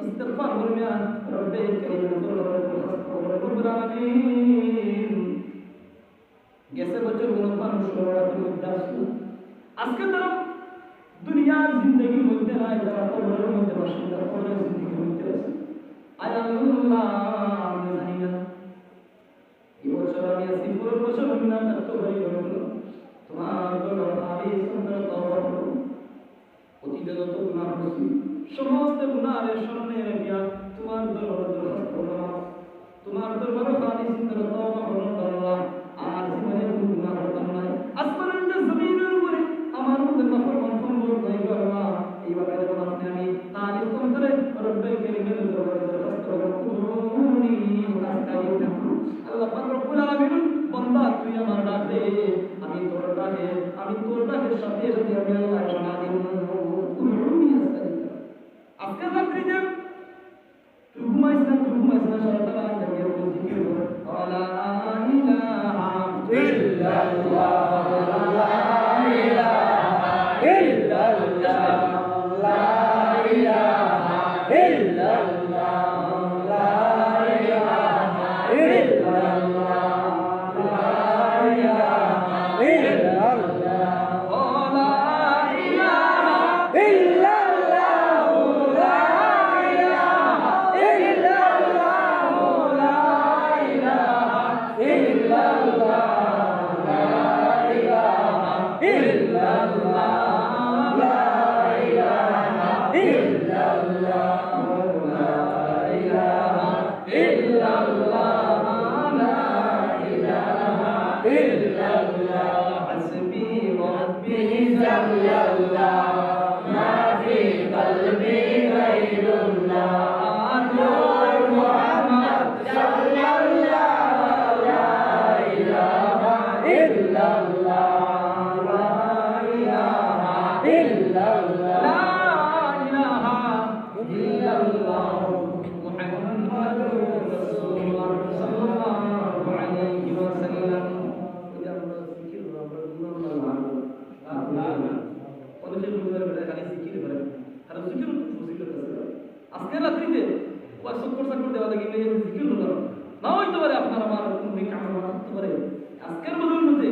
ইস্তিগফার করবে রব্বে কারীম রব্বুল আলামিন গেছে বছর গুলো মানুষ রাতের মধ্যে আসলো আজকে তারা দুনিয়ার জিন্দগির মধ্যে নাই তারা কবরের মধ্যে বাসিন্দা কবরের জিন্দগির মধ্যে আছে আয় আল্লাহ আমি জানি না এই বছর আমি আছি পুরো বছর আমি না থাকতে পারি তোমার দরবার আমি সুন্দর তওবা করব অতীতে যত গুনাহ করেছি সমস্ত গুনাহের সামনে রেখে তোমার দরবারে দরখাস্ত করলাম তোমার দরবারে খালি সুন্দর তওবা করলাম আল্লাহ আর জীবনে কোনো গুনাহ করতাম না আসমানের জমিনের উপরে আমার মধ্যে নাফরমান সম্ভব নাই আল্লাহ এইভাবে যখন আপনি আমি তারিফ করে রব্বে কারীমের দরবারে দরখাস্ত করুনি আল্লাহ পাক রব্বুল আলামিন বান্দা তুই আমার ডাকে আমি তোর ডাকে সাথে সাথে আমি আল্লাহ শোনা দিব আজকে রাত্রিতে তুই ঘুমাইছ না সারাটা রাত জাগিয়ে জিকির কর লা ইলাহা ইল্লাল্লাহ লা ইলাহা ইল্লাল্লাহ লা ইলাহা ইল্লাল্লাহ লা ইলাহা ইল্লাল্লাহ আজকে রাত্রিতে দেওয়া লাগে জিকির হলো না হইতে পারে আপনার আমার করতে পারে আজকের বদল মধ্যে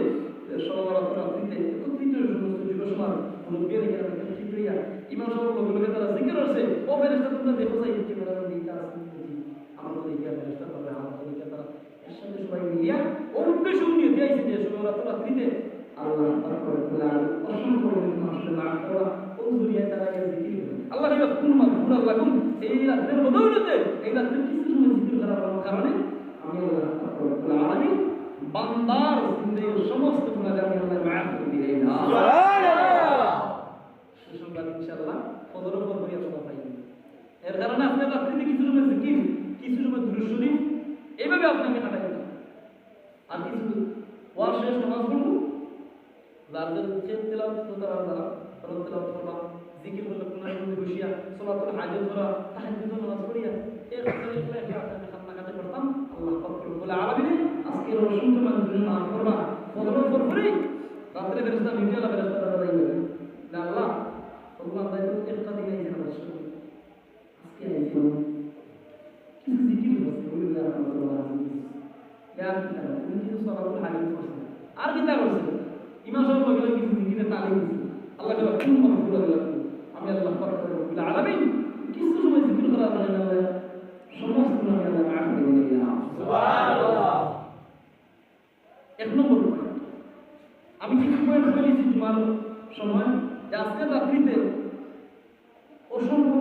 রাত্রিতে একত্রিত সমস্ত যুব সমাজ মুরব্বী ইমাম সাহেব লোকে তারা জিকির হচ্ছে ও ফেরেশতা তোমরা দেখো চাই কি বলা দিতা আমরা দেখিয়া ফেরেশতা পাবে আমরা দেখিয়া তারা এর সাথে সবাই মিলিয়া ও উদ্দেশ্য নিয়ে দিয়েছে যে রাত্রিতে আল্লাহ তাআলা অসংখ্য মানুষের নাম করা ও জুরিয়া তারা জিকির আল্লাহ ইয়াকুন মাগফুরা লাকুম এই রাতের বদৌলতে এই রাতের কিছু সময় জিকির করার কারণে আমি আল্লাহ রাব্বুল আলামিন বান্দার জিন্দেগীর সমস্ত গুনাহ আমি আল্লাহ মাফ করে দিই না সুবহানাল্লাহ সুসংবাদ ইনশাআল্লাহ ফজরের পর হইয়া সব পাই এর কারণে আপনি রাত্রিতে কিছু সময় জিকির কিছু সময় দুরূদ শরীফ এইভাবে আপনাকে কাটাই দিতে আর কিছু ওয়াজ শেষ নামাজ পড়ব যাদের তেলাওয়াত করতে পারবা তেলাওয়াত করবা জিকির হলো কোরআনের মধ্যে বসিয়া সালাতুল হাজাত ধরা তাহাজ্জুদ নামাজ পড়িয়া এই খাতারে আপনাকে খাতনা কাটে করতাম আল্লাহ পাক রব্বুল আলামিন আজকে অসংখ্য মানুষের নাম করবা ফজরের পর পরে রাতে ফেরেশতা মিটিয়া ফেরেশতা দাঁড়াই যাবে না আল্লাহ আল্লাহ তাআলা একটা দিন এই জানা আজকে আইছো কি জিকির হচ্ছে আল্লাহ রাব্বুল আলামিন ইয়া তুমি কি সালাতুল হাজাত করছেন আর কি তা করছেন ইমাম সাহেব বলে কিছু জিকিরে তালিম দিছে আল্লাহ তাআলা কোন মাফুরা দিলেন আমি আল্লাহ পাক রব্বুল আলামিন কিছু সময় জিকির করা যায় না সমস্ত নামে আল্লাহ মাফ করে দিলেন সুবহানাল্লাহ এক নম্বর আমি কিছু পয়েন্ট বলেছি জুমার সময় যে আজকে রাত্রিতে অসংখ্য